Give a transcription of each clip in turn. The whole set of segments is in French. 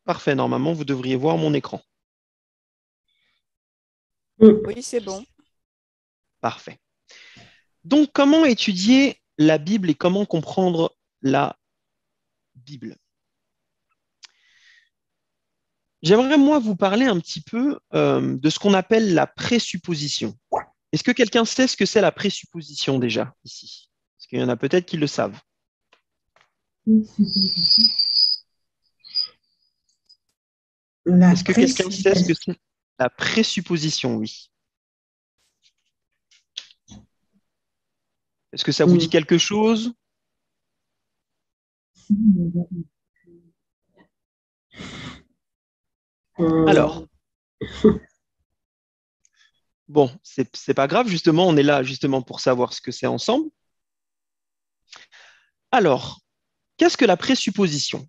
Parfait, normalement, vous devriez voir mon écran. Oui, c'est bon. Parfait. Donc, comment étudier la Bible et comment comprendre la Bible? J'aimerais, moi, vous parler un petit peu de ce qu'on appelle la présupposition. Est-ce que quelqu'un sait ce que c'est la présupposition déjà ici? Parce qu'il y en a peut-être qui le savent. La Est-ce que quelqu'un presse, sait ce que c'est la présupposition? Oui. Est-ce que ça vous dit quelque chose? Alors, bon, c'est pas grave, justement, on est là justement pour savoir ce que c'est ensemble. Alors, qu'est-ce que la présupposition?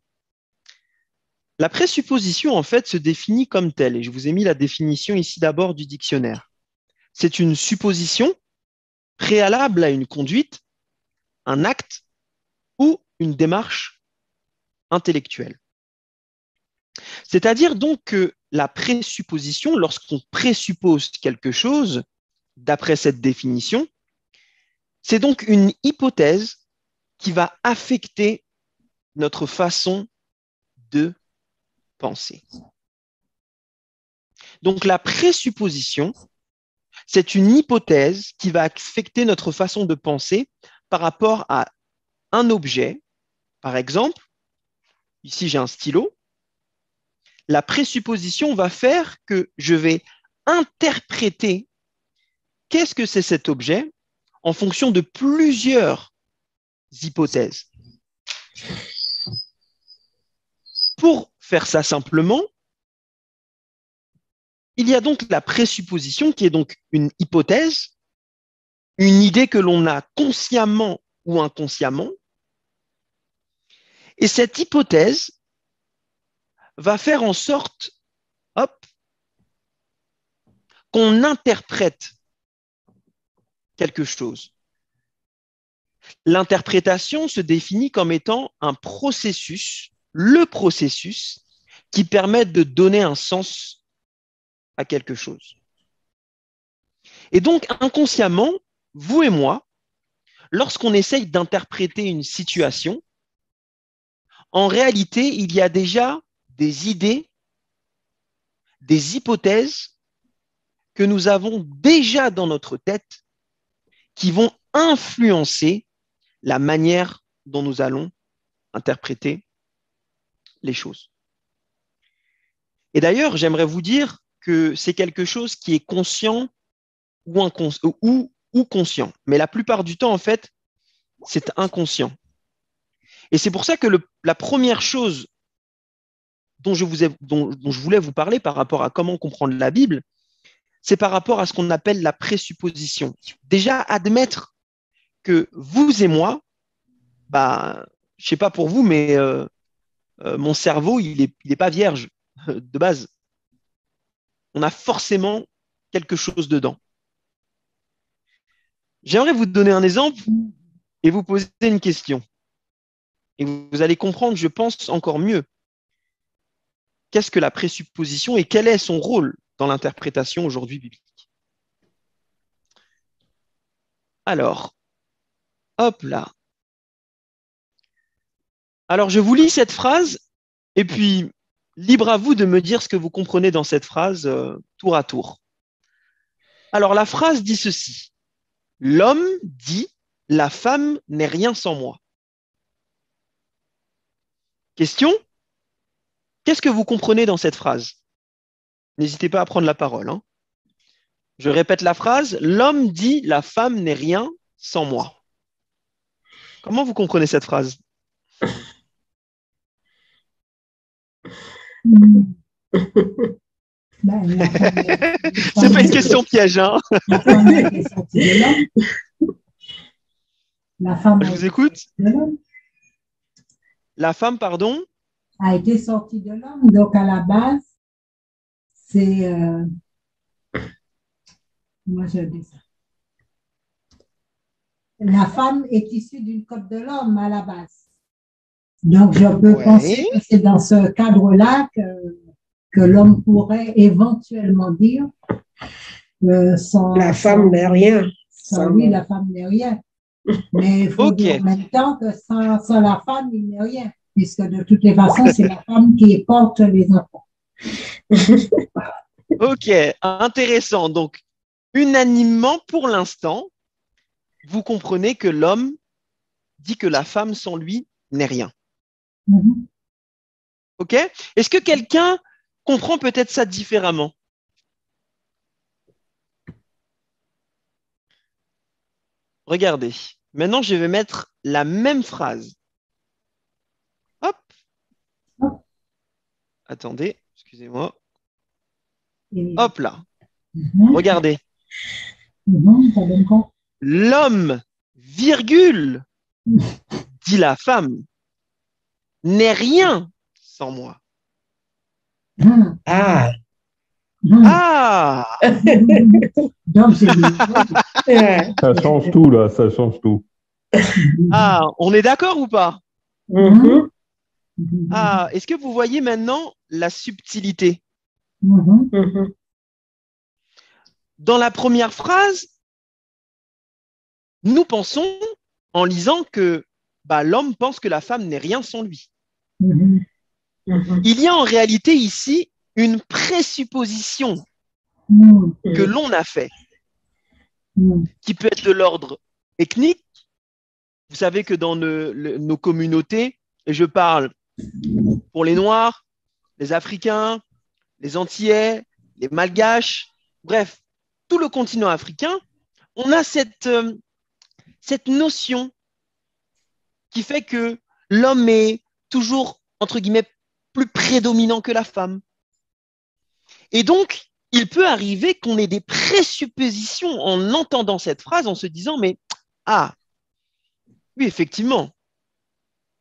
La présupposition, en fait, se définit comme telle, et je vous ai mis la définition ici d'abord du dictionnaire. C'est une supposition préalable à une conduite, un acte ou une démarche intellectuelle. C'est-à-dire donc que la présupposition, lorsqu'on présuppose quelque chose, d'après cette définition, c'est donc une hypothèse qui va affecter notre façon de penser. Donc la présupposition, c'est une hypothèse qui va affecter notre façon de penser par rapport à un objet. Par exemple, ici j'ai un stylo. La présupposition va faire que je vais interpréter qu'est-ce que c'est cet objet en fonction de plusieurs hypothèses. Pour faire ça simplement, il y a donc la présupposition qui est donc une hypothèse, une idée que l'on a consciemment ou inconsciemment. Et cette hypothèse va faire en sorte, hop, qu'on interprète quelque chose. L'interprétation se définit comme étant un processus, le processus qui permet de donner un sens à quelque chose. Et donc, inconsciemment, vous et moi, lorsqu'on essaye d'interpréter une situation, en réalité, il y a déjà des idées, des hypothèses que nous avons déjà dans notre tête qui vont influencer la manière dont nous allons interpréter les choses. Et d'ailleurs, j'aimerais vous dire que c'est quelque chose qui est conscient ou conscient. Mais la plupart du temps, en fait, c'est inconscient. Et c'est pour ça que la première chose dont je voulais vous parler par rapport à comment comprendre la Bible, c'est par rapport à ce qu'on appelle la présupposition. Déjà, admettre que vous et moi, bah, je ne sais pas pour vous, mais mon cerveau, il est pas vierge de base. On a forcément quelque chose dedans. J'aimerais vous donner un exemple et vous poser une question. Et vous allez comprendre, je pense, encore mieux qu'est-ce que la présupposition et quel est son rôle dans l'interprétation aujourd'hui biblique. Alors, hop là. Alors, je vous lis cette phrase et puis libre à vous de me dire ce que vous comprenez dans cette phrase tour à tour. Alors, la phrase dit ceci. L'homme dit, la femme n'est rien sans moi. Question, qu'est-ce que vous comprenez dans cette phrase? N'hésitez pas à prendre la parole. Hein. Je répète la phrase. L'homme dit, la femme n'est rien sans moi. Comment vous comprenez cette phrase? C'est pas une question piège, hein? La femme a été sortie de l'homme. La femme Je a vous été écoute. sortie de l'homme. La femme, pardon? A été sortie de l'homme. Donc, à la base, c'est. Moi, je dis ça. La femme est issue d'une côte de l'homme à la base. Donc, je peux Ouais. penser que c'est dans ce cadre-là que l'homme pourrait éventuellement dire que La femme n'est rien. oui, la femme n'est rien. Mais il faut Ok, dire en même temps que sans la femme, il n'est rien. Puisque de toutes les façons, c'est la femme qui porte les enfants. ok, intéressant. Donc, unanimement, pour l'instant, vous comprenez que l'homme dit que la femme sans lui n'est rien. Mhm. Ok? Est-ce que quelqu'un comprend peut-être ça différemment? Regardez. Maintenant, je vais mettre la même phrase. Hop, attendez, excusez-moi. Et- Hop là. Mhm. Regardez. Ça donne quoi? L'homme, virgule, dit la femme, n'est rien sans moi. Mhm. Ah. Mhm. Ah! Donc, c'est bien. Ouais. Ça change tout, là, ça change tout. Ah, on est d'accord ou pas? Mhm. Ah, est-ce que vous voyez maintenant la subtilité? Mhm. Mhm. Dans la première phrase, nous pensons, en lisant, que l'homme pense que la femme n'est rien sans lui. Mhm. Mhm. Il y a en réalité ici une présupposition Mhm. que l'on a fait, Mhm. qui peut être de l'ordre ethnique. Vous savez que dans nos communautés, et je parle pour les Noirs, les Africains, les Antillais, les Malgaches, bref, tout le continent africain, on a cette notion qui fait que l'homme est toujours, entre guillemets, plus prédominant que la femme. Et donc, il peut arriver qu'on ait des présuppositions en entendant cette phrase, en se disant, mais, ah, oui, effectivement,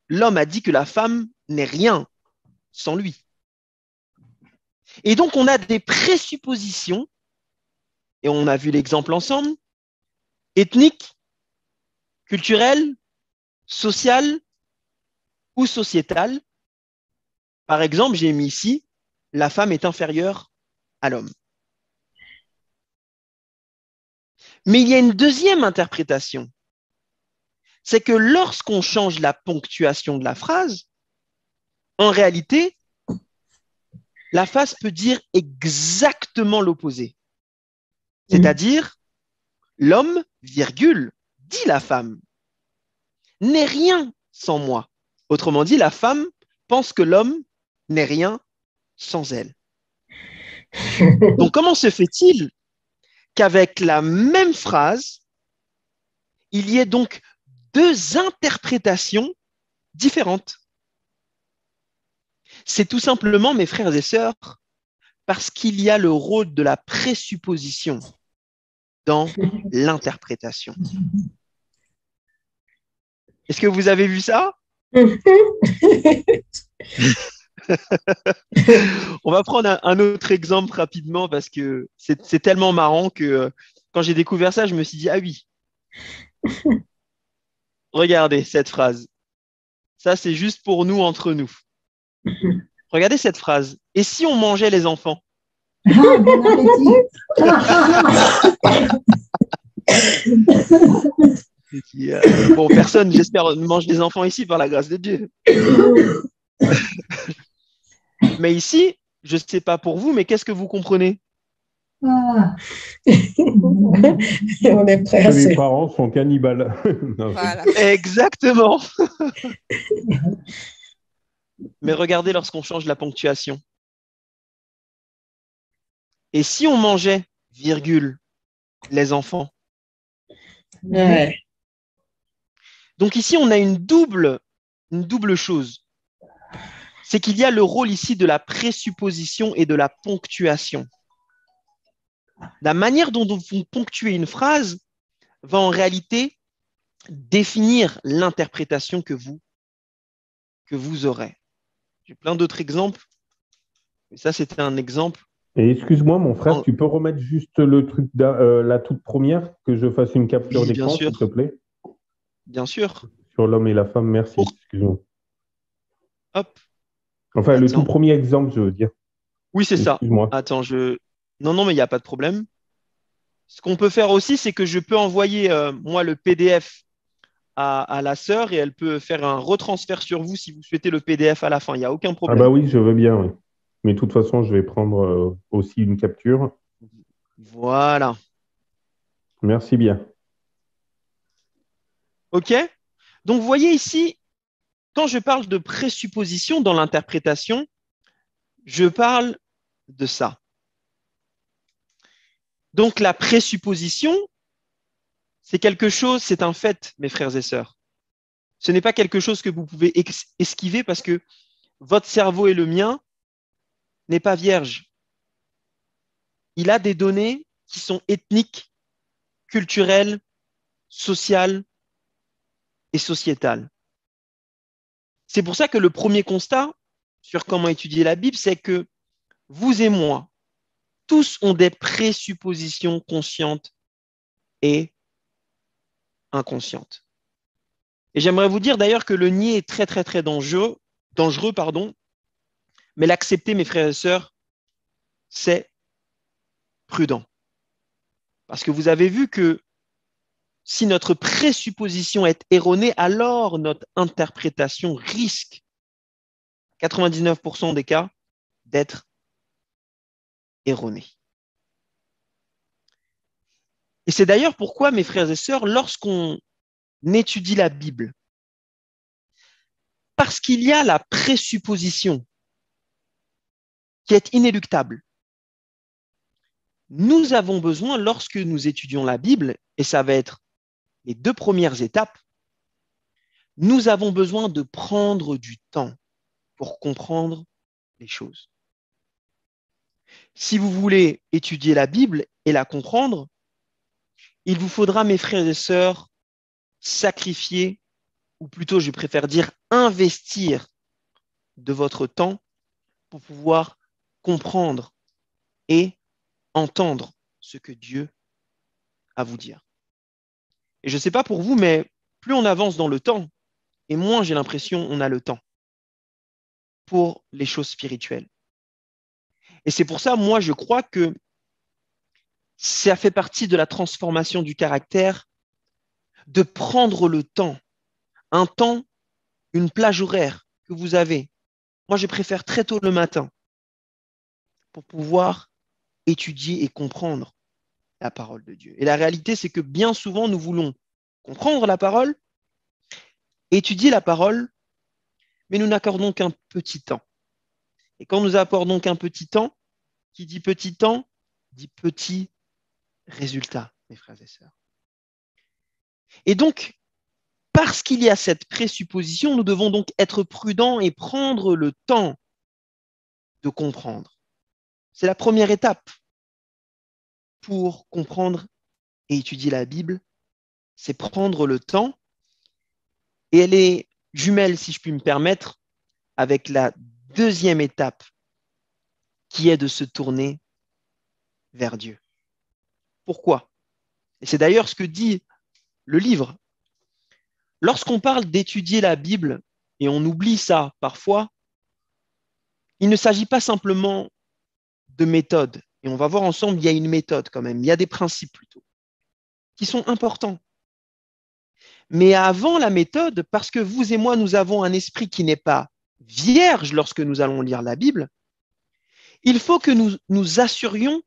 l'homme a dit que la femme n'est rien sans lui. Et donc, on a des présuppositions, et on a vu l'exemple ensemble, ethniques, culturelles, sociales ou sociétales. Par exemple, j'ai mis ici, la femme est inférieure à l'homme. Mais il y a une deuxième interprétation. C'est que lorsqu'on change la ponctuation de la phrase, en réalité, la phrase peut dire exactement l'opposé. C'est-à-dire, l'homme, virgule, dit la femme, n'est rien sans moi. Autrement dit, la femme pense que l'homme n'est rien sans elle. Donc, comment se fait-il qu'avec la même phrase, il y ait donc deux interprétations différentes? C'est tout simplement, mes frères et sœurs, parce qu'il y a le rôle de la présupposition dans l'interprétation. Est-ce que vous avez vu ça? On va prendre un autre exemple rapidement parce que c'est tellement marrant que quand j'ai découvert ça, je me suis dit, ah oui, regardez cette phrase. Ça, c'est juste pour nous, entre nous. Regardez cette phrase. Et si on mangeait les enfants? Ah, bon appétit. Bon, personne, j'espère, ne mange des enfants ici par la grâce de Dieu. Mais ici, je ne sais pas pour vous, mais qu'est-ce que vous comprenez? Ah. On est prêt à Que les se... parents sont cannibales. Non, Voilà. Exactement. Mais regardez lorsqu'on change la ponctuation. Et si on mangeait, virgule, les enfants? Ouais. Donc ici, on a une double chose. C'est qu'il y a le rôle ici de la présupposition et de la ponctuation. La manière dont vous ponctuez une phrase va en réalité définir l'interprétation que vous aurez. J'ai plein d'autres exemples, mais ça, c'était un exemple. Et excuse-moi, mon frère, tu peux remettre juste le truc, la toute première, que je fasse une capture Oui, bien d'écran, sûr. s'il te plaît? Bien sûr. Sur l'homme et la femme, merci. Pour, Excuse-moi. Hop, Enfin, le tout attends. premier exemple, je veux dire. Oui, c'est ça. Excuse-moi. Attends, Non, non, mais il n'y a pas de problème. Ce qu'on peut faire aussi, c'est que je peux envoyer, moi, le PDF à la sœur et elle peut faire un retransfert sur vous si vous souhaitez le PDF à la fin. Il n'y a aucun Ah bah problème. oui, je veux bien, oui. Mais de toute façon, je vais prendre aussi une capture. Voilà. Merci bien. OK? Donc, vous voyez ici, quand je parle de présupposition dans l'interprétation, je parle de ça. Donc, la présupposition, c'est quelque chose, c'est un fait, mes frères et sœurs. Ce n'est pas quelque chose que vous pouvez esquiver parce que votre cerveau et le mien n'est pas vierge. Il a des données qui sont ethniques, culturelles, sociales et sociétales. C'est pour ça que le premier constat sur comment étudier la Bible, c'est que vous et moi, tous ont des présuppositions conscientes et inconscientes. Et j'aimerais vous dire d'ailleurs que le nier est très, très, très dangereux, pardon, mais l'accepter, mes frères et sœurs, c'est prudent. Parce que vous avez vu que si notre présupposition est erronée, alors notre interprétation risque, 99% des cas, d'être erronée. Et c'est d'ailleurs pourquoi, mes frères et sœurs, lorsqu'on étudie la Bible, parce qu'il y a la présupposition qui est inéluctable, nous avons besoin, lorsque nous étudions la Bible, et ça va être les 2 premières étapes, nous avons besoin de prendre du temps pour comprendre les choses. Si vous voulez étudier la Bible et la comprendre, il vous faudra, mes frères et sœurs, sacrifier, ou plutôt je préfère dire investir de votre temps pour pouvoir comprendre et entendre ce que Dieu a à vous dire. Et je ne sais pas pour vous, mais plus on avance dans le temps, et moins j'ai l'impression on a le temps pour les choses spirituelles. Et c'est pour ça, moi, je crois que ça fait partie de la transformation du caractère de prendre le temps, un temps, une plage horaire que vous avez. Moi, je préfère très tôt le matin pour pouvoir étudier et comprendre la parole de Dieu. Et la réalité, c'est que bien souvent, nous voulons comprendre la parole, étudier la parole, mais nous n'accordons qu'un petit temps. Et quand nous accordons qu'un petit temps, qui dit petit temps, dit petit résultat, mes frères et sœurs. Et donc, parce qu'il y a cette présupposition, nous devons donc être prudents et prendre le temps de comprendre. C'est la première étape pour comprendre et étudier la Bible, c'est prendre le temps. Et elle est jumelle, si je puis me permettre, avec la deuxième étape, qui est de se tourner vers Dieu. Pourquoi? Et c'est d'ailleurs ce que dit le livre. Lorsqu'on parle d'étudier la Bible, et on oublie ça parfois, il ne s'agit pas simplement de méthode. Et on va voir ensemble, il y a une méthode quand même, il y a des principes plutôt, qui sont importants. Mais avant la méthode, parce que vous et moi, nous avons un esprit qui n'est pas vierge lorsque nous allons lire la Bible, il faut que nous nous assurions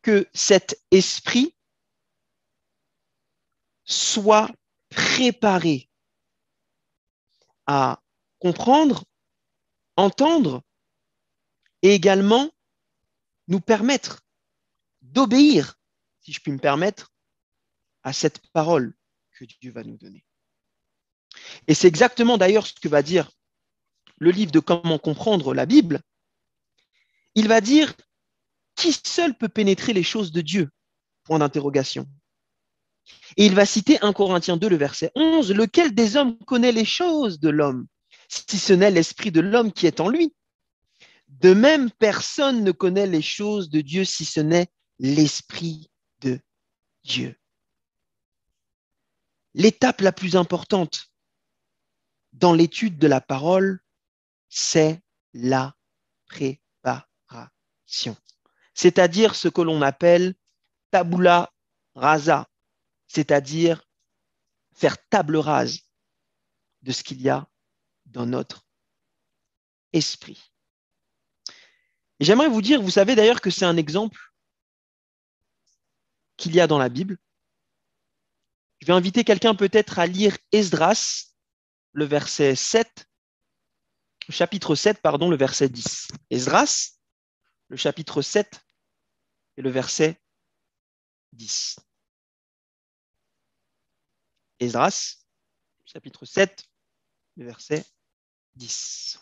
que cet esprit soit préparé à comprendre, entendre et également nous permettre d'obéir, si je puis me permettre, à cette parole que Dieu va nous donner. Et c'est exactement d'ailleurs ce que va dire le livre de Comment comprendre la Bible. Il va dire qui seul peut pénétrer les choses de Dieu? Point d'interrogation. Et il va citer 1 Corinthiens 2, le verset 11, lequel des hommes connaît les choses de l'homme, si ce n'est l'esprit de l'homme qui est en lui. De même, personne ne connaît les choses de Dieu si ce n'est l'esprit de Dieu. L'étape la plus importante dans l'étude de la parole, c'est la préparation. C'est-à-dire ce que l'on appelle tabula rasa, c'est-à-dire faire table rase de ce qu'il y a dans notre esprit. Et j'aimerais vous dire, vous savez d'ailleurs que c'est un exemple qu'il y a dans la Bible. Je vais inviter quelqu'un peut-être à lire Esdras, le verset 7, le chapitre 7, pardon, le verset 10. Esdras, le chapitre 7 et le verset 10. Esdras, chapitre 7, le verset 10.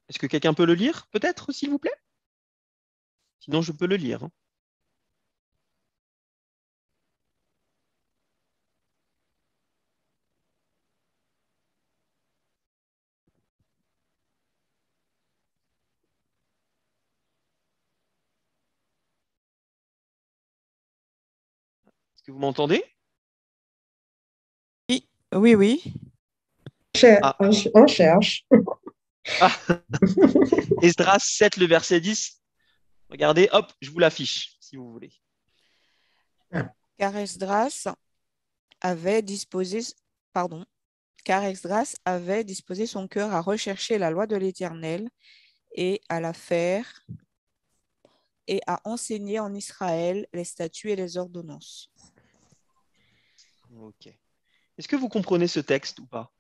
Est-ce que quelqu'un peut le lire, peut-être, s'il vous plaît? Sinon, je peux le lire. Est-ce que vous m'entendez? Oui, oui, oui. Ah. On cherche. Ah. Esdras 7, le verset 10. Regardez, hop, je vous l'affiche, si vous voulez. Car Esdras avait disposé, car Esdras avait disposé son cœur à rechercher la loi de l'Éternel et à la faire et à enseigner en Israël les statuts et les ordonnances. Ok. Est-ce que vous comprenez ce texte ou pas?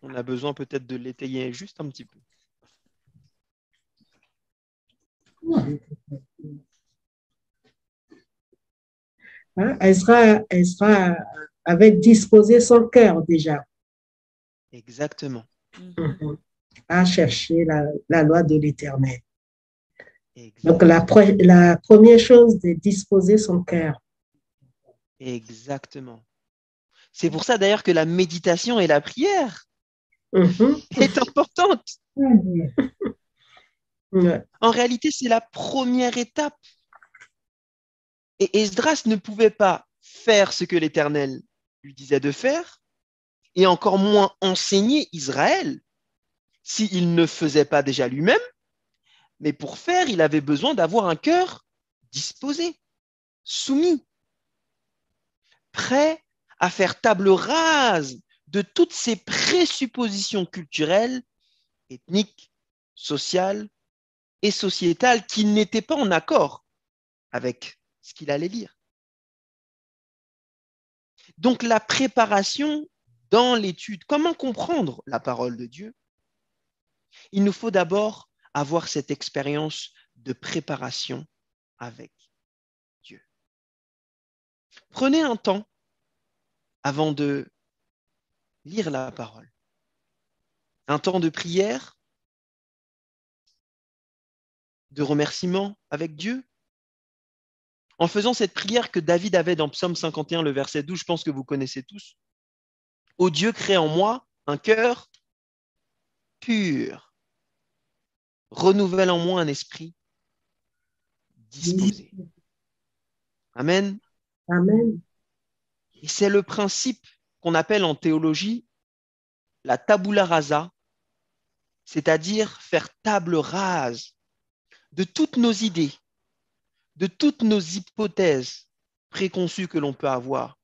On a besoin peut-être de l'étayer juste un petit peu. Hein, Ezra avait disposé son cœur déjà Exactement. à chercher la loi de l'Éternel. Donc, Exactement. la première chose, c'est disposer son cœur. Exactement. C'est pour ça d'ailleurs que la méditation et la prière est importante. Ouais. En réalité, c'est la première étape. Et Esdras ne pouvait pas faire ce que l'Éternel lui disait de faire, et encore moins enseigner Israël s'il ne faisait pas déjà lui-même. Mais pour faire, il avait besoin d'avoir un cœur disposé, soumis, prêt à faire table rase de toutes ces présuppositions culturelles, ethniques, sociales et sociétales qui n'étaient pas en accord avec ce qu'il allait lire. Donc la préparation dans l'étude, comment comprendre la parole de Dieu? Il nous faut d'abord avoir cette expérience de préparation avec Dieu. Prenez un temps avant de lire la parole. Un temps de prière, de remerciement avec Dieu. En faisant cette prière que David avait dans Psaume 51, le verset 12, je pense que vous connaissez tous. Ô Dieu, crée en moi un cœur pur. Renouvelle en moi un esprit disposé. Amen. Amen. Et c'est le principe qu'on appelle en théologie la tabula rasa, c'est-à-dire faire table rase de toutes nos idées, de toutes nos hypothèses préconçues que l'on peut avoir,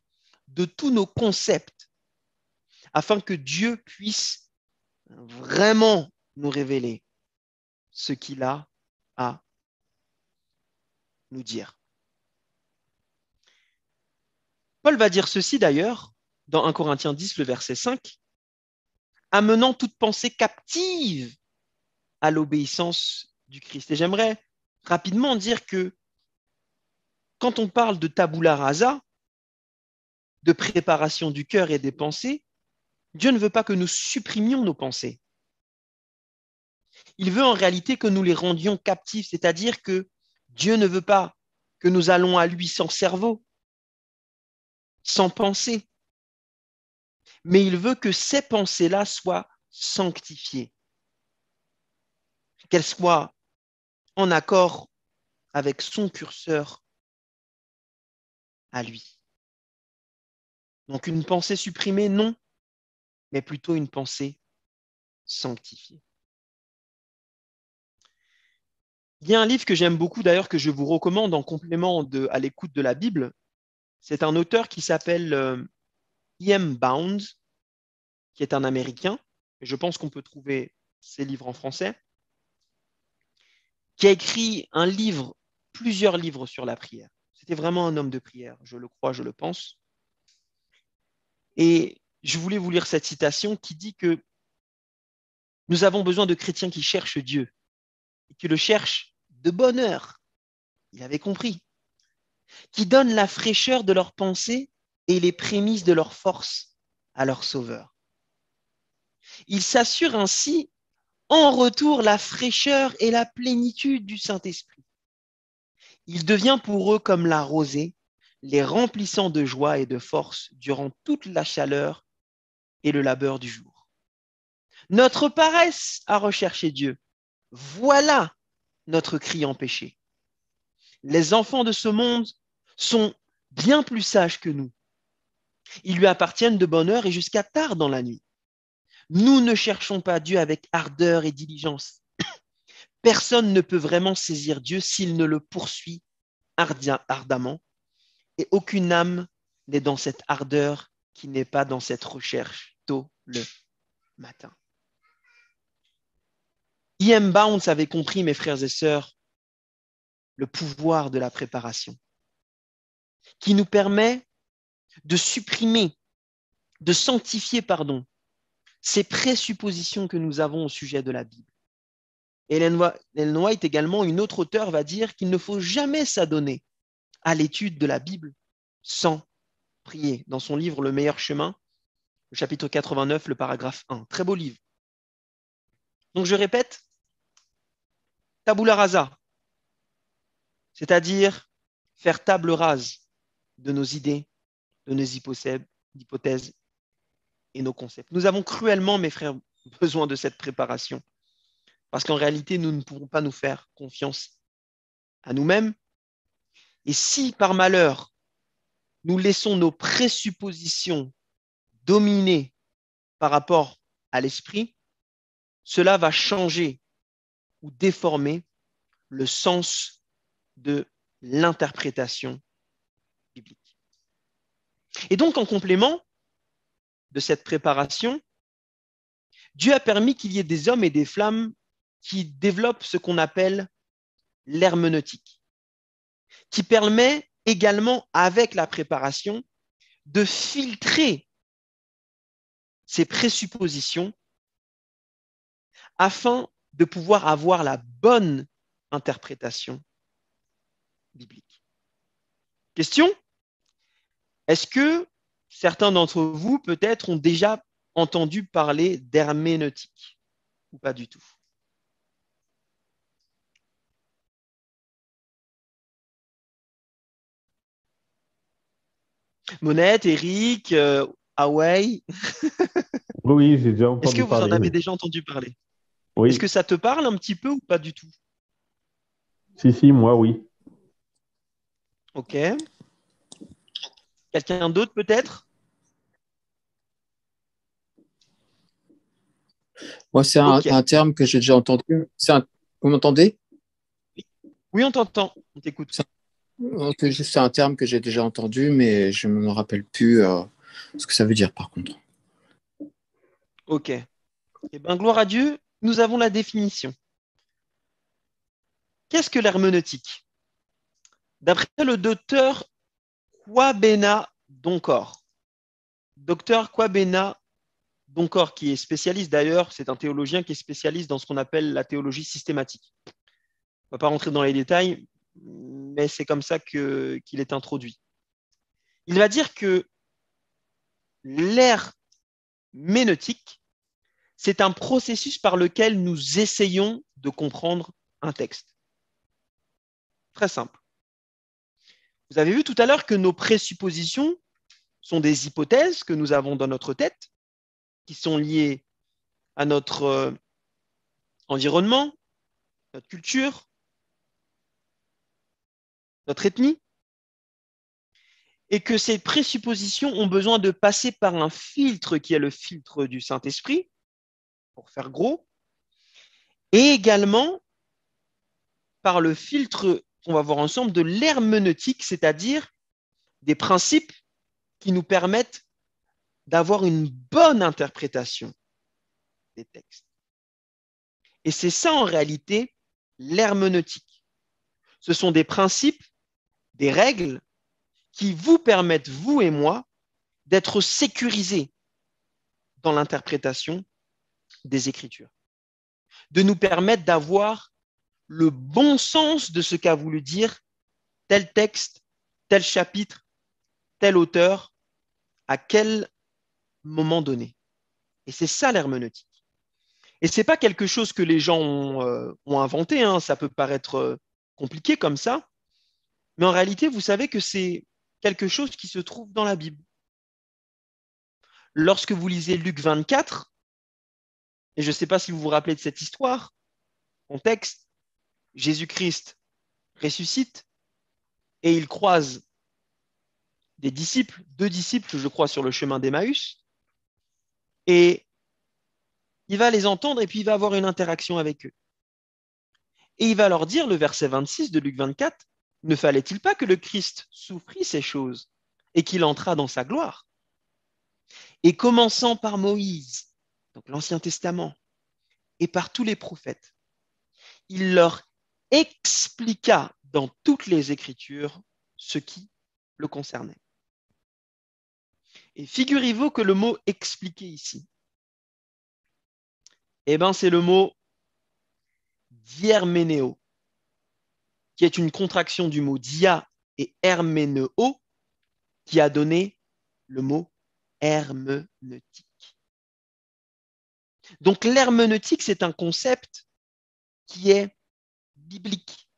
de tous nos concepts, afin que Dieu puisse vraiment nous révéler ce qu'il a à nous dire. Paul va dire ceci d'ailleurs dans 1 Corinthiens 10, le verset 5, amenant toute pensée captive à l'obéissance du Christ. Et j'aimerais rapidement dire que quand on parle de tabula rasa, de préparation du cœur et des pensées, Dieu ne veut pas que nous supprimions nos pensées. Il veut en réalité que nous les rendions captifs, c'est-à-dire que Dieu ne veut pas que nous allons à lui sans cerveau, sans pensée, mais il veut que ces pensées-là soient sanctifiées, qu'elle soit en accord avec son curseur à lui. Donc une pensée supprimée, non, mais plutôt une pensée sanctifiée. Il y a un livre que j'aime beaucoup, d'ailleurs, que je vous recommande en complément à l'écoute de la Bible. C'est un auteur qui s'appelle E.M. Bounds, qui est un Américain. Je pense qu'on peut trouver ses livres en français, qui a écrit plusieurs livres sur la prière. C'était vraiment un homme de prière, je le crois, je le pense. Et je voulais vous lire cette citation qui dit que nous avons besoin de chrétiens qui cherchent Dieu et qui le cherchent de bonne heure. Il avait compris. Qui donnent la fraîcheur de leurs pensées et les prémices de leur force à leur Sauveur. Ils s'assurent ainsi en retour la fraîcheur et la plénitude du Saint-Esprit. Il devient pour eux comme la rosée, les remplissant de joie et de force durant toute la chaleur et le labeur du jour. Notre paresse à rechercher Dieu, voilà notre cri empêché. Les enfants de ce monde sont bien plus sages que nous. Ils lui appartiennent de bonne heure et jusqu'à tard dans la nuit. Nous ne cherchons pas Dieu avec ardeur et diligence. Personne ne peut vraiment saisir Dieu s'il ne le poursuit ardemment, et aucune âme n'est dans cette ardeur qui n'est pas dans cette recherche tôt le matin. E.M. Bounds avait compris, mes frères et sœurs, le pouvoir de la préparation, qui nous permet de supprimer, de sanctifier, ces présuppositions que nous avons au sujet de la Bible. Ellen White également, une autre auteure, va dire qu'il ne faut jamais s'adonner à l'étude de la Bible sans prier. Dans son livre Le meilleur chemin, le chapitre 89, le paragraphe 1. Très beau livre. Donc je répète, tabula rasa, c'est-à-dire faire table rase de nos idées, de nos hypothèses et nos concepts. Nous avons cruellement, mes frères, besoin de cette préparation. Parce qu'en réalité, nous ne pourrons pas nous faire confiance à nous-mêmes. Et si, par malheur, nous laissons nos présuppositions dominer par rapport à l'esprit, cela va changer ou déformer le sens de l'interprétation biblique. Et donc, en complément de cette préparation, Dieu a permis qu'il y ait des hommes et des femmes qui développent ce qu'on appelle l'herméneutique, qui permet également, avec la préparation, de filtrer ces présuppositions afin de pouvoir avoir la bonne interprétation biblique. Question ? Est-ce que certains d'entre vous, peut-être, ont déjà entendu parler d'herméneutique ou pas du tout ? Monette, Eric, Hawaii. Oui, j'ai déjà entendu parler. Est-ce que vous en avez déjà entendu parler ? Oui. Est-ce que ça te parle un petit peu ou pas du tout ? Si, moi, oui. Ok. Quelqu'un d'autre peut-être ? Moi, c'est un terme que j'ai déjà entendu. Vous m'entendez ? Oui, on t'entend. On t'écoute. C'est un terme que j'ai déjà entendu, mais je ne me rappelle plus ce que ça veut dire, par contre. Ok. Eh bien, gloire à Dieu, nous avons la définition. Qu'est-ce que l'herméneutique ? D'après le docteur Kwabena Donkor, qui est spécialiste d'ailleurs, c'est un théologien qui est spécialiste dans ce qu'on appelle la théologie systématique. On ne va pas rentrer dans les détails, mais c'est comme ça qu'il est introduit. Il va dire que l'herméneutique, c'est un processus par lequel nous essayons de comprendre un texte. Très simple. Vous avez vu tout à l'heure que nos présuppositions sont des hypothèses que nous avons dans notre tête, qui sont liées à notre environnement, notre culture, notre ethnie, et que ces présuppositions ont besoin de passer par un filtre qui est le filtre du Saint-Esprit, pour faire gros, et également par le filtre qu'on va voir ensemble de l'herméneutique, c'est-à-dire des principes qui nous permettent d'avoir une bonne interprétation des textes. Et c'est ça en réalité l'herméneutique. Ce sont des principes, des règles qui vous permettent, vous et moi, d'être sécurisés dans l'interprétation des Écritures, de nous permettre d'avoir le bon sens de ce qu'a voulu dire tel texte, tel chapitre, tel auteur, à quel moment donné. Et c'est ça l'herméneutique. Et ce n'est pas quelque chose que les gens ont inventé, hein. Ça peut paraître compliqué comme ça, mais en réalité, vous savez que c'est quelque chose qui se trouve dans la Bible. Lorsque vous lisez Luc 24, et je ne sais pas si vous vous rappelez de cette histoire, contexte, Jésus-Christ ressuscite et il croise des disciples, 2 disciples, je crois, sur le chemin d'Emmaüs, et il va les entendre et puis il va avoir une interaction avec eux. Et il va leur dire, le verset 26 de Luc 24, ne fallait-il pas que le Christ souffrit ces choses et qu'il entrât dans sa gloire? Et commençant par Moïse, donc l'Ancien Testament, et par tous les prophètes, il leur expliqua dans toutes les Écritures ce qui le concernait. Et figurez-vous que le mot « expliquer » ici, c'est le mot « diherménéo », qui est une contraction du mot « dia » et « herméneo », qui a donné le mot « herméneutique ». Donc l'herméneutique, c'est un concept qui est biblique.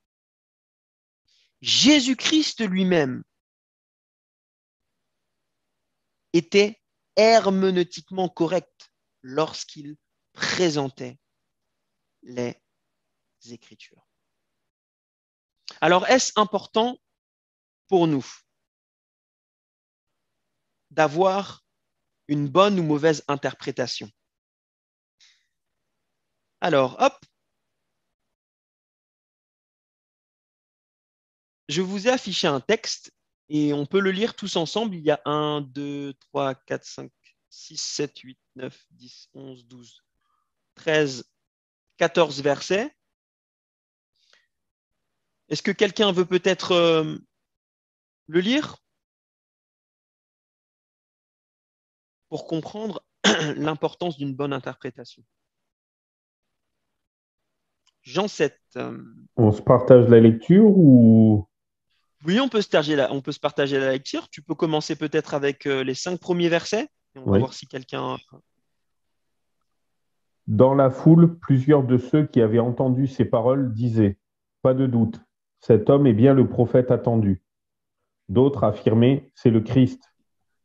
Jésus-Christ lui-même était herméneutiquement correct lorsqu'il présentait les Écritures. Alors, est-ce important pour nous d'avoir une bonne ou mauvaise interprétation? Alors, hop, je vous ai affiché un texte et on peut le lire tous ensemble. Il y a 1, 2, 3, 4, 5, 6, 7, 8, 9, 10, 11, 12, 13, 14 versets. Est-ce que quelqu'un veut peut-être le lire pour comprendre l'importance d'une bonne interprétation? Jean 7. On se partage la lecture ou... Oui, on peut se partager la lecture. Tu peux commencer peut-être avec les 5 premiers versets et on va voir si quelqu'un... Dans la foule, plusieurs de ceux qui avaient entendu ces paroles disaient « Pas de doute, cet homme est bien le prophète attendu. » D'autres affirmaient « C'est le Christ. »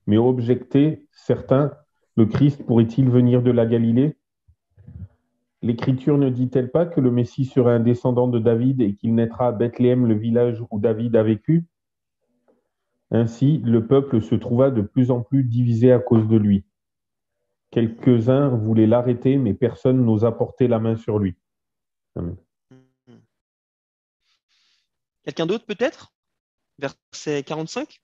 Mais objectaient certains « Le Christ pourrait-il venir de la Galilée ? L'Écriture ne dit-elle pas que le Messie serait un descendant de David et qu'il naîtra à Bethléem, le village où David a vécu ? Ainsi, le peuple se trouva de plus en plus divisé à cause de lui. Quelques-uns voulaient l'arrêter, mais personne n'osa porter la main sur lui. Amen. Quelqu'un d'autre peut-être? Verset 45.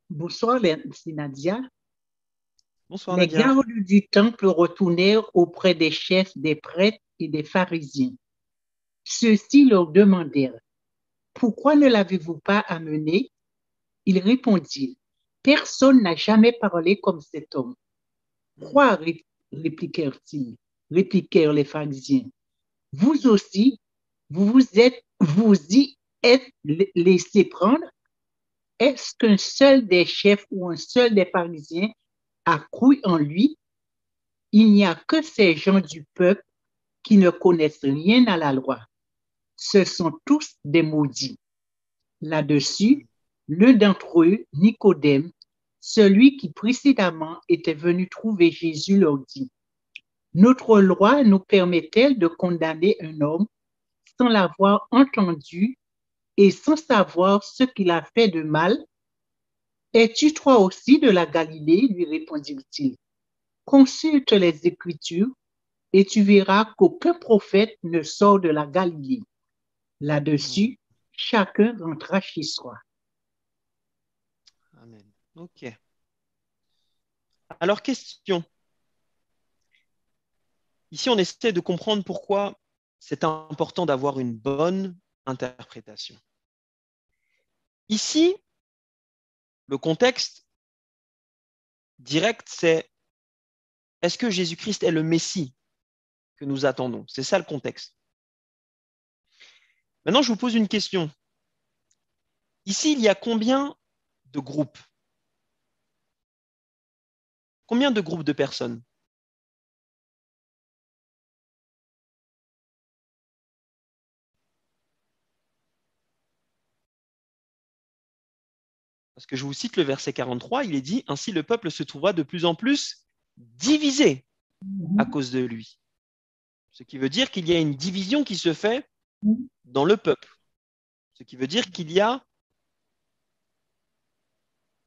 Bonsoir, c'est Nadia. Bonsoir, Les Nadia. gardes du temple retournèrent auprès des chefs des prêtres et des pharisiens. Ceux-ci leur demandèrent, « Pourquoi ne l'avez-vous pas amené ?» Ils répondirent, « Personne n'a jamais parlé comme cet homme. » « Quoi ?» répliquèrent les pharisiens. « Vous aussi, vous y êtes laissé prendre? Est-ce qu'un seul des chefs ou un seul des pharisiens a cru en lui? Il n'y a que ces gens du peuple qui ne connaissent rien à la loi. Ce sont tous des maudits. » Là-dessus, l'un d'entre eux, Nicodème, celui qui précédemment était venu trouver Jésus leur dit, « Notre loi nous permet-elle de condamner un homme sans l'avoir entendu et sans savoir ce qu'il a fait de mal? Es-tu toi aussi de la Galilée? Lui répondit-il. Consulte les Écritures et tu verras qu'aucun prophète ne sort de la Galilée. Là-dessus, chacun rentra chez soi. » Amen. Ok. Alors, question. Ici, on essaie de comprendre pourquoi c'est important d'avoir une bonne interprétation. Ici, le contexte direct, c'est est-ce que Jésus-Christ est le Messie que nous attendons? C'est ça le contexte. Maintenant, je vous pose une question. Ici, il y a combien de groupes? Combien de groupes de personnes? Parce que je vous cite le verset 43, il est dit « Ainsi le peuple se trouvera de plus en plus divisé à cause de lui. » Ce qui veut dire qu'il y a une division qui se fait dans le peuple. Ce qui veut dire qu'il y a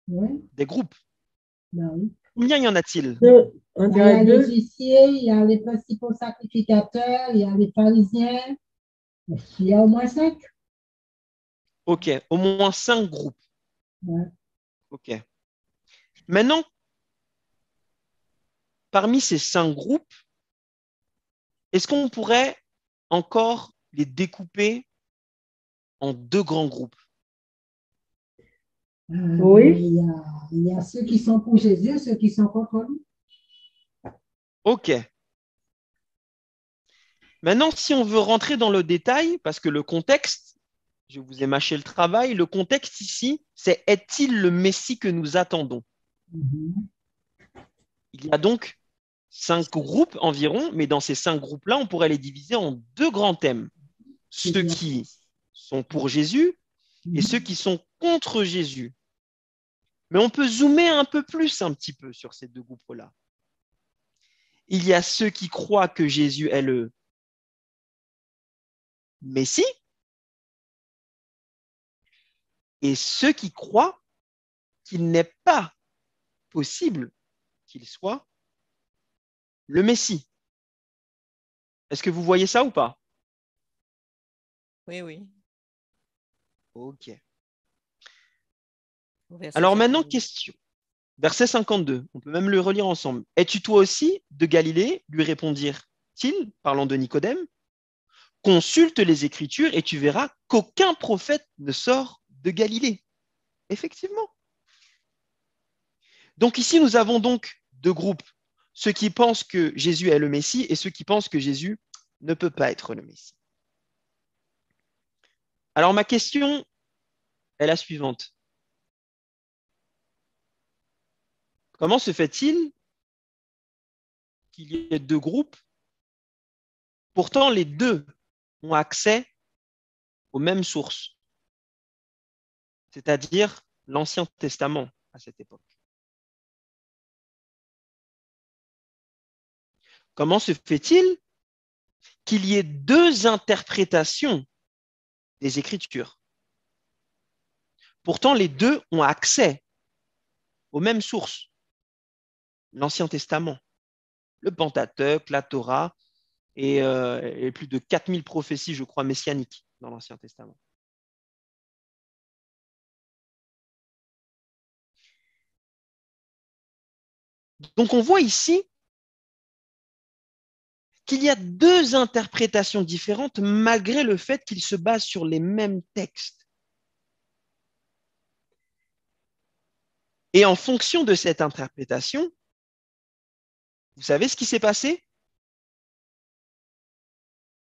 des groupes. Combien y en a-t-il? Il y a les huissiers, il y a les principaux sacrificateurs, il y a les pharisiens. Il y a au moins 5. Ok, au moins 5 groupes. Ouais. Ok. Maintenant, parmi ces 5 groupes, est-ce qu'on pourrait encore les découper en 2 grands groupes? Oui. Il y a ceux qui sont pour Jésus et ceux qui sont contre lui. Ok. Maintenant, si on veut rentrer dans le détail, parce que le contexte, je vous ai mâché le travail, le contexte ici, c'est est-il le Messie que nous attendons? Il y a donc 5 groupes environ, mais dans ces 5 groupes-là, on pourrait les diviser en 2 grands thèmes. Ceux qui sont pour Jésus et ceux qui sont contre Jésus. Mais on peut zoomer un peu plus un petit peu sur ces 2 groupes-là. Il y a ceux qui croient que Jésus est le Messie et ceux qui croient qu'il n'est pas possible qu'il soit le Messie. Est-ce que vous voyez ça ou pas? Oui, oui. Ok. Verset Alors maintenant, 52. question. Verset 52, on peut même le relire ensemble. « Es-tu toi aussi de Galilée ?» lui répondirent-ils, parlant de Nicodème. « Consulte les Écritures et tu verras qu'aucun prophète ne sort de Galilée. » Effectivement. Donc ici, nous avons donc 2 groupes. Ceux qui pensent que Jésus est le Messie et ceux qui pensent que Jésus ne peut pas être le Messie. Alors ma question est la suivante. Comment se fait-il qu'il y ait 2 groupes? Pourtant, les 2 ont accès aux mêmes sources, c'est-à-dire l'Ancien Testament à cette époque. Comment se fait-il qu'il y ait 2 interprétations des Écritures? Pourtant, les 2 ont accès aux mêmes sources, l'Ancien Testament, le Pentateuque, la Torah et plus de 4000 prophéties, je crois, messianiques dans l'Ancien Testament. Donc, on voit ici qu'il y a 2 interprétations différentes malgré le fait qu'ils se basent sur les mêmes textes. Et en fonction de cette interprétation, vous savez ce qui s'est passé?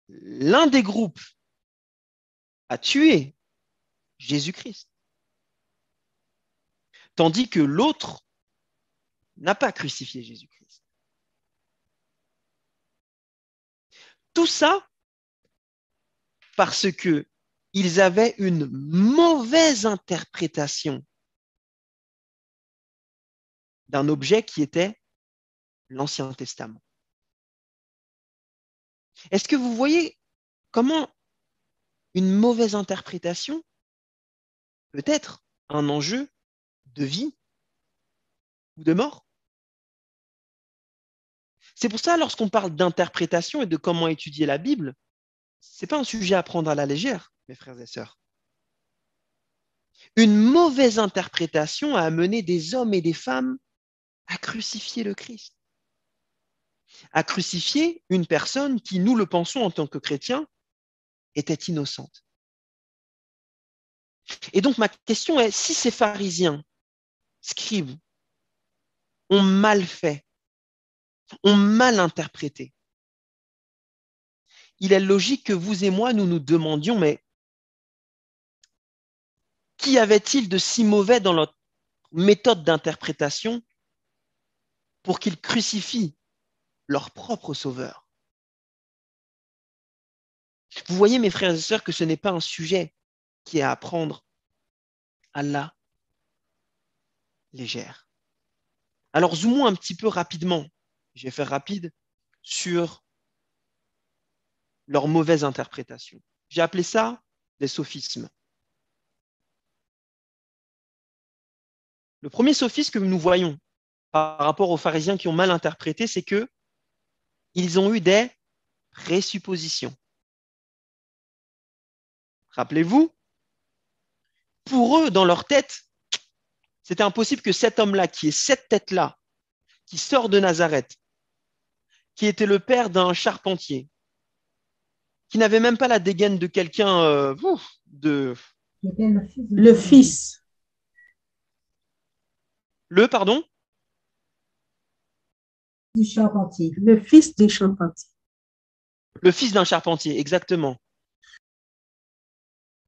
L'un des groupes a tué Jésus-Christ, tandis que l'autre n'a pas crucifié Jésus-Christ. Tout ça parce qu'ils avaient une mauvaise interprétation d'un objet qui était l'Ancien Testament. Est-ce que vous voyez comment une mauvaise interprétation peut être un enjeu de vie ou de mort? C'est pour ça, lorsqu'on parle d'interprétation et de comment étudier la Bible, ce n'est pas un sujet à prendre à la légère, mes frères et sœurs. Une mauvaise interprétation a amené des hommes et des femmes à crucifier le Christ, à crucifier une personne qui, nous le pensons en tant que chrétiens, était innocente. Et donc ma question est, si ces pharisiens, scribes, ont mal fait, ont mal interprété, il est logique que vous et moi, nous nous demandions, mais qu'y avait-il de si mauvais dans notre méthode d'interprétation pour qu'ils crucifient leur propre sauveur? Vous voyez, mes frères et sœurs, que ce n'est pas un sujet qui est à prendre à la légère. Alors, zoomons un petit peu rapidement, je vais faire rapide, sur leur mauvaise interprétation. J'ai appelé ça des sophismes. Le premier sophisme que nous voyons par rapport aux pharisiens qui ont mal interprété, c'est que ils ont eu des présuppositions. Rappelez-vous, pour eux, dans leur tête, c'était impossible que cet homme-là, qui est cette tête-là, qui sort de Nazareth, qui était le père d'un charpentier, qui n'avait même pas la dégaine de quelqu'un Le fils. Pardon? Du charpentier. Le fils du charpentier. Le fils d'un charpentier, exactement.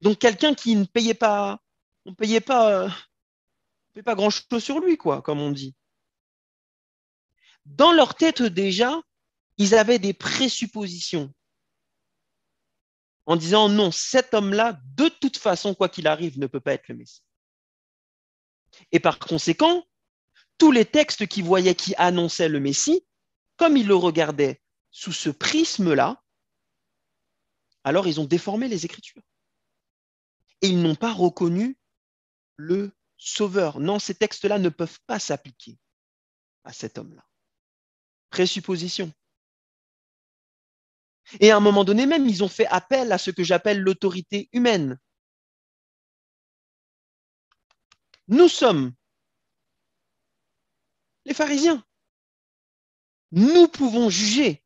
Donc quelqu'un qui ne payait pas, on payait pas grand-chose sur lui, quoi, comme on dit. Dans leur tête déjà, ils avaient des présuppositions en disant non, cet homme-là, de toute façon, quoi qu'il arrive, ne peut pas être le Messie. Et par conséquent, tous les textes qu'ils voyaient qui annonçaient le Messie, comme ils le regardaient sous ce prisme-là, alors ils ont déformé les Écritures. Et ils n'ont pas reconnu le Sauveur. Non, ces textes-là ne peuvent pas s'appliquer à cet homme-là. Présupposition. Et à un moment donné même, ils ont fait appel à ce que j'appelle l'autorité humaine. Nous sommes les pharisiens. Nous pouvons juger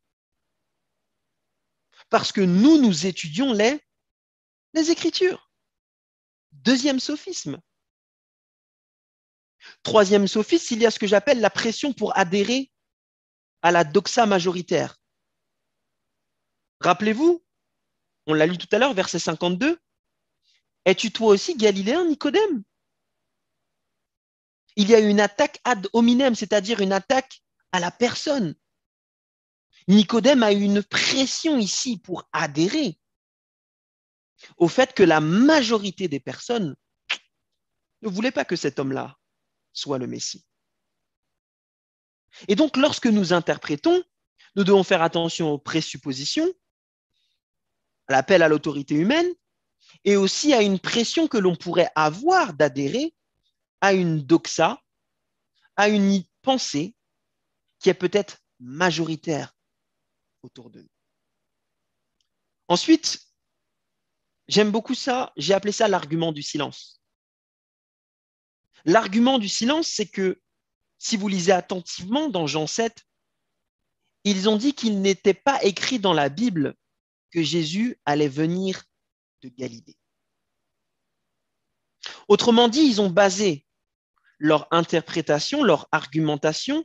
parce que nous étudions les Écritures. Deuxième sophisme. Troisième sophisme, il y a ce que j'appelle la pression pour adhérer à la doxa majoritaire. Rappelez-vous, on l'a lu tout à l'heure, verset 52, « Es-tu toi aussi Galiléen, Nicodème ?» Il y a une attaque ad hominem, c'est-à-dire une attaque à la personne. Nicodème a eu une pression ici pour adhérer au fait que la majorité des personnes ne voulaient pas que cet homme-là soit le Messie. Et donc, lorsque nous interprétons, nous devons faire attention aux présuppositions, à l'appel à l'autorité humaine, et aussi à une pression que l'on pourrait avoir d'adhérer à une doxa, à une pensée qui est peut-être majoritaire autour de nous. Ensuite, j'aime beaucoup ça, j'ai appelé ça l'argument du silence. L'argument du silence, c'est que si vous lisez attentivement dans Jean 7, ils ont dit qu'il n'était pas écrit dans la Bible que Jésus allait venir de Galilée. Autrement dit, ils ont basé leur interprétation, leur argumentation,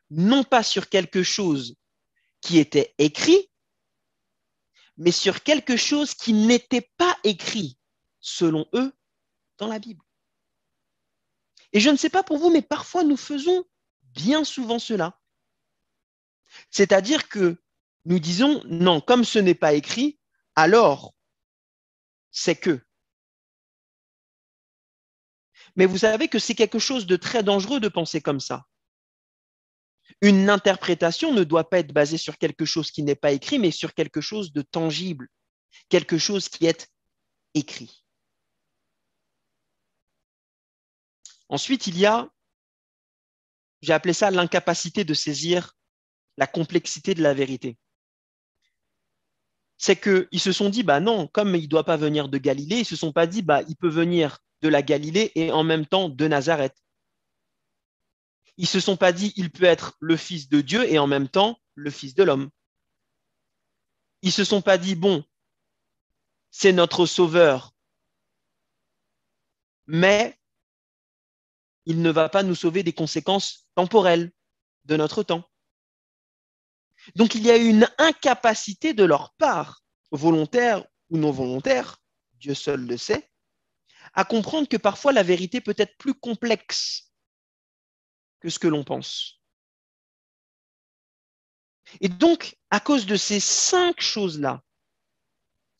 non pas sur quelque chose qui était écrit, mais sur quelque chose qui n'était pas écrit, selon eux, dans la Bible. Et je ne sais pas pour vous, mais parfois nous faisons bien souvent cela. C'est-à-dire que nous disons, non, comme ce n'est pas écrit, alors c'est que. Mais vous savez que c'est quelque chose de très dangereux de penser comme ça. Une interprétation ne doit pas être basée sur quelque chose qui n'est pas écrit, mais sur quelque chose de tangible, quelque chose qui est écrit. Ensuite, il y a, j'ai appelé ça l'incapacité de saisir la complexité de la vérité. C'est qu'ils se sont dit, bah non, comme il ne doit pas venir de Galilée, ils ne se sont pas dit, bah il peut venir de la Galilée et en même temps de Nazareth. Ils ne se sont pas dit, il peut être le Fils de Dieu et en même temps le Fils de l'homme. Ils ne se sont pas dit, bon, c'est notre Sauveur, mais il ne va pas nous sauver des conséquences temporelles de notre temps. Donc il y a une incapacité de leur part, volontaire ou non volontaire, Dieu seul le sait, à comprendre que parfois la vérité peut être plus complexe que ce que l'on pense. Et donc, à cause de ces 5 choses-là,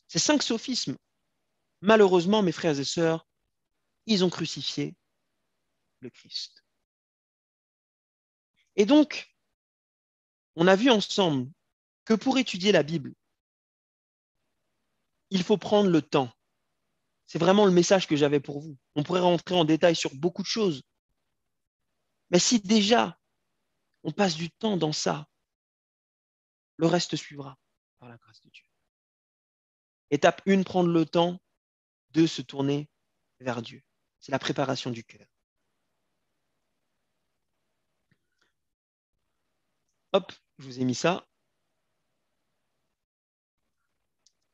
ces 5 sophismes, malheureusement, mes frères et sœurs, ils ont crucifié le Christ. Et donc, on a vu ensemble que pour étudier la Bible, il faut prendre le temps. C'est vraiment le message que j'avais pour vous. On pourrait rentrer en détail sur beaucoup de choses. Mais si déjà on passe du temps dans ça, le reste suivra par la grâce de Dieu. Étape 1, prendre le temps de se tourner vers Dieu. C'est la préparation du cœur. Hop, je vous ai mis ça.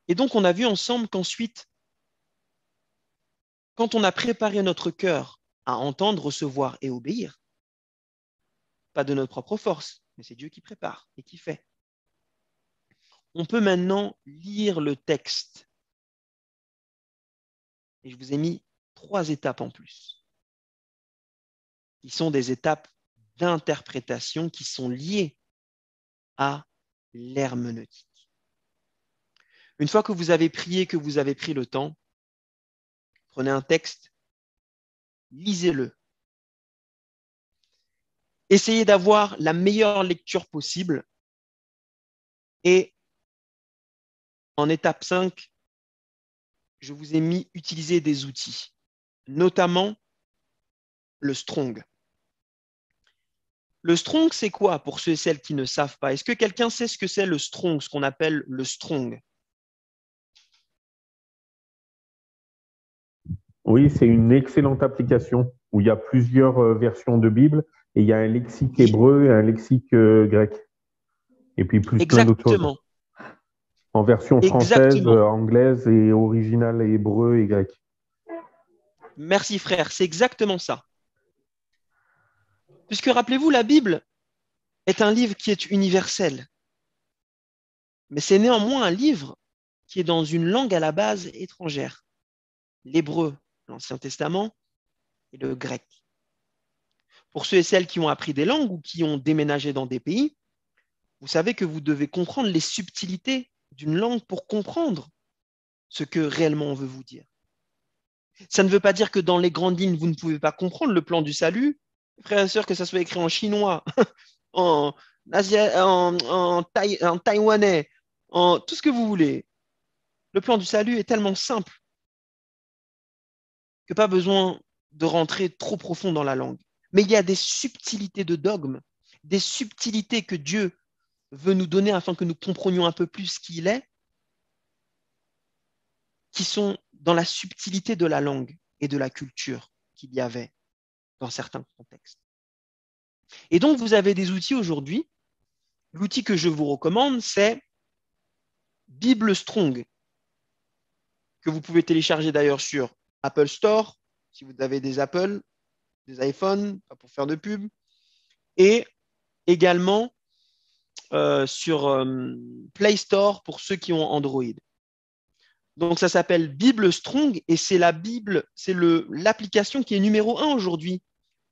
Et donc, on a vu ensemble qu'ensuite, quand on a préparé notre cœur à entendre, recevoir et obéir, pas de notre propre force, mais c'est Dieu qui prépare et qui fait. On peut maintenant lire le texte. Et je vous ai mis 3 étapes en plus, qui sont des étapes d'interprétation qui sont liées à l'herméneutique. Une fois que vous avez prié, que vous avez pris le temps, prenez un texte, lisez-le. Essayez d'avoir la meilleure lecture possible. Et en étape 5, je vous ai mis utiliser des outils, notamment le Strong. Le Strong, c'est quoi pour ceux et celles qui ne savent pas? Est-ce que quelqu'un sait ce que c'est le Strong, ce qu'on appelle le Strong? Oui, c'est une excellente application où il y a plusieurs versions de Bible et il y a un lexique hébreu et un lexique grec. Et puis plus plein d'autres choses. Exactement. En version française, Exactement. anglaise et originale hébreu et grec. Merci frère, c'est exactement ça. Puisque rappelez-vous, la Bible est un livre qui est universel. Mais c'est néanmoins un livre qui est dans une langue à la base étrangère. L'hébreu, l'Ancien Testament, et le grec. Pour ceux et celles qui ont appris des langues ou qui ont déménagé dans des pays, vous savez que vous devez comprendre les subtilités d'une langue pour comprendre ce que réellement on veut vous dire. Ça ne veut pas dire que dans les grandes lignes, vous ne pouvez pas comprendre le plan du salut. Frères et sœurs, que ça soit écrit en chinois, en taïwanais, en tout ce que vous voulez. Le plan du salut est tellement simple que pas besoin de rentrer trop profond dans la langue. Mais il y a des subtilités de dogme, des subtilités que Dieu veut nous donner afin que nous comprenions un peu plus qui il est, qui sont dans la subtilité de la langue et de la culture qu'il y avait dans certains contextes. Et donc, vous avez des outils aujourd'hui. L'outil que je vous recommande, c'est Bible Strong, que vous pouvez télécharger d'ailleurs sur Apple Store, si vous avez des Apple, des iPhones, pas pour faire de pub, et également sur Play Store pour ceux qui ont Android. Donc, ça s'appelle Bible Strong et c'est la Bible, c'est l'application qui est numéro 1 aujourd'hui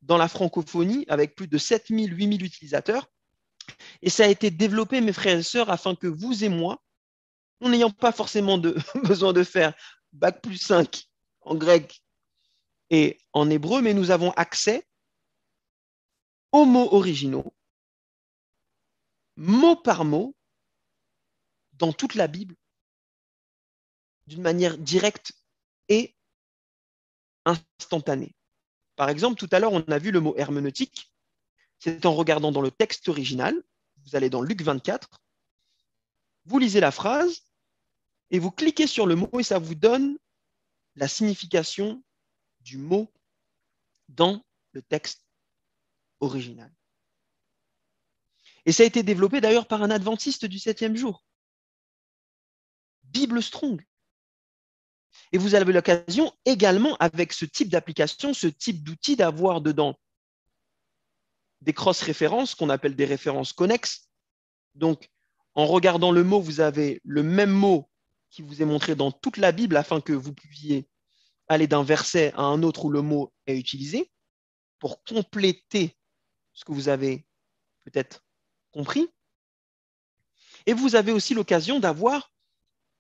dans la francophonie avec plus de 7000, 8000 utilisateurs. Et ça a été développé, mes frères et sœurs, afin que vous et moi, en n'ayant pas forcément besoin de faire Bac plus 5 en grec et en hébreu, mais nous avons accès aux mots originaux mot par mot, dans toute la Bible, d'une manière directe et instantanée. Par exemple, tout à l'heure, on a vu le mot herméneutique. C'est en regardant dans le texte original, vous allez dans Luc 24, vous lisez la phrase et vous cliquez sur le mot et ça vous donne la signification du mot dans le texte original. Et ça a été développé d'ailleurs par un adventiste du 7e jour. Bible Strong. Et vous avez l'occasion également, avec ce type d'application, ce type d'outil, d'avoir dedans des cross-références qu'on appelle des références connexes. Donc, en regardant le mot, vous avez le même mot qui vous est montré dans toute la Bible afin que vous puissiez aller d'un verset à un autre où le mot est utilisé pour compléter ce que vous avez peut-être compris. Et vous avez aussi l'occasion d'avoir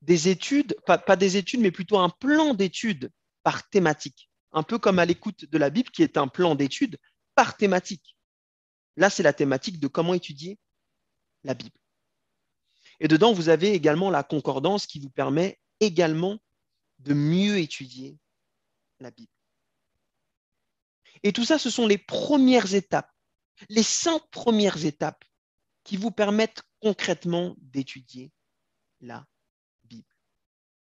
des études, pas des études, mais plutôt un plan d'études par thématique, un peu comme à l'écoute de la Bible qui est un plan d'études par thématique. Là, c'est la thématique de comment étudier la Bible. Et dedans, vous avez également la concordance qui vous permet également de mieux étudier la Bible. Et tout ça, ce sont les premières étapes, les 5 premières étapes qui vous permettent concrètement d'étudier la Bible.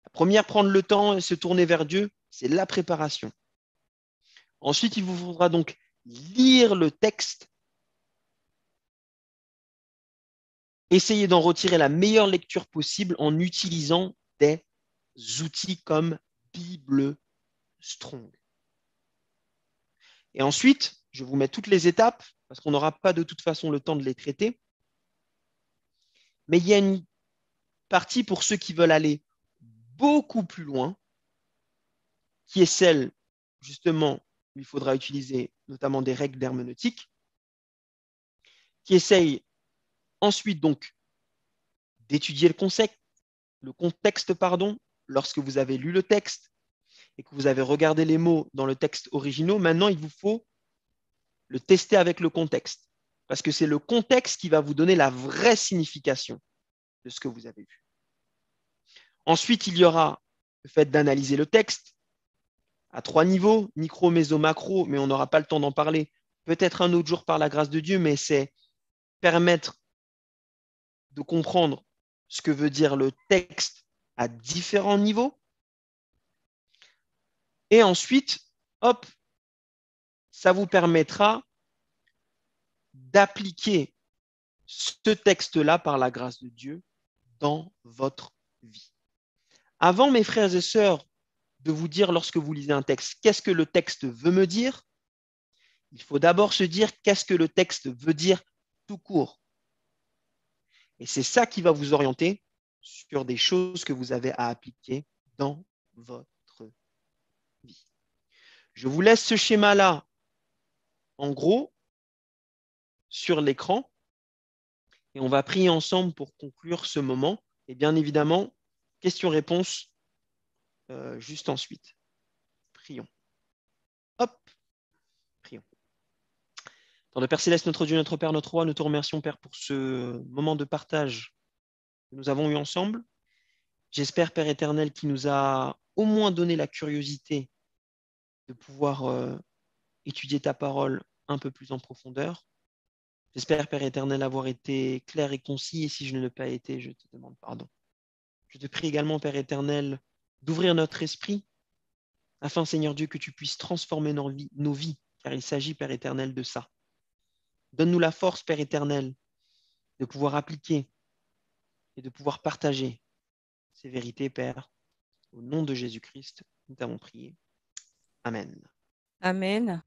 La première, prendre le temps et se tourner vers Dieu, c'est la préparation. Ensuite, il vous faudra donc lire le texte, essayer d'en retirer la meilleure lecture possible en utilisant des outils comme Bible Strong. Et ensuite, je vous mets toutes les étapes, parce qu'on n'aura pas de toute façon le temps de les traiter. Mais il y a une partie pour ceux qui veulent aller beaucoup plus loin, qui est celle, justement, où il faudra utiliser notamment des règles d'herméneutique, qui essaye ensuite donc d'étudier le contexte, lorsque vous avez lu le texte et que vous avez regardé les mots dans le texte original. Maintenant, il vous faut le tester avec le contexte, parce que c'est le contexte qui va vous donner la vraie signification de ce que vous avez vu. Ensuite, il y aura le fait d'analyser le texte à 3 niveaux, micro, méso, macro, mais on n'aura pas le temps d'en parler. Peut-être un autre jour par la grâce de Dieu, mais c'est permettre de comprendre ce que veut dire le texte à différents niveaux. Et ensuite, hop, ça vous permettra d'appliquer ce texte-là par la grâce de Dieu dans votre vie. Avant, mes frères et sœurs, de vous dire lorsque vous lisez un texte, qu'est-ce que le texte veut me dire? Il faut d'abord se dire qu'est-ce que le texte veut dire tout court. Et c'est ça qui va vous orienter sur des choses que vous avez à appliquer dans votre vie. Je vous laisse ce schéma-là, en gros, sur l'écran. Et on va prier ensemble pour conclure ce moment. Et bien évidemment, questions-réponses juste ensuite. Prions. Hop, prions. Dans le Père Céleste, notre Dieu, notre Père, notre Roi, nous te remercions, Père, pour ce moment de partage que nous avons eu ensemble. J'espère, Père éternel, qu'il nous a au moins donné la curiosité de pouvoir étudier ta parole un peu plus en profondeur. J'espère, Père éternel, avoir été clair et concis, et si je ne l'ai pas été, je te demande pardon. Je te prie également, Père éternel, d'ouvrir notre esprit, afin, Seigneur Dieu, que tu puisses transformer nos vies, car il s'agit, Père éternel, de ça. Donne-nous la force, Père éternel, de pouvoir appliquer et de pouvoir partager ces vérités, Père. Au nom de Jésus-Christ, nous t'avons prié. Amen. Amen.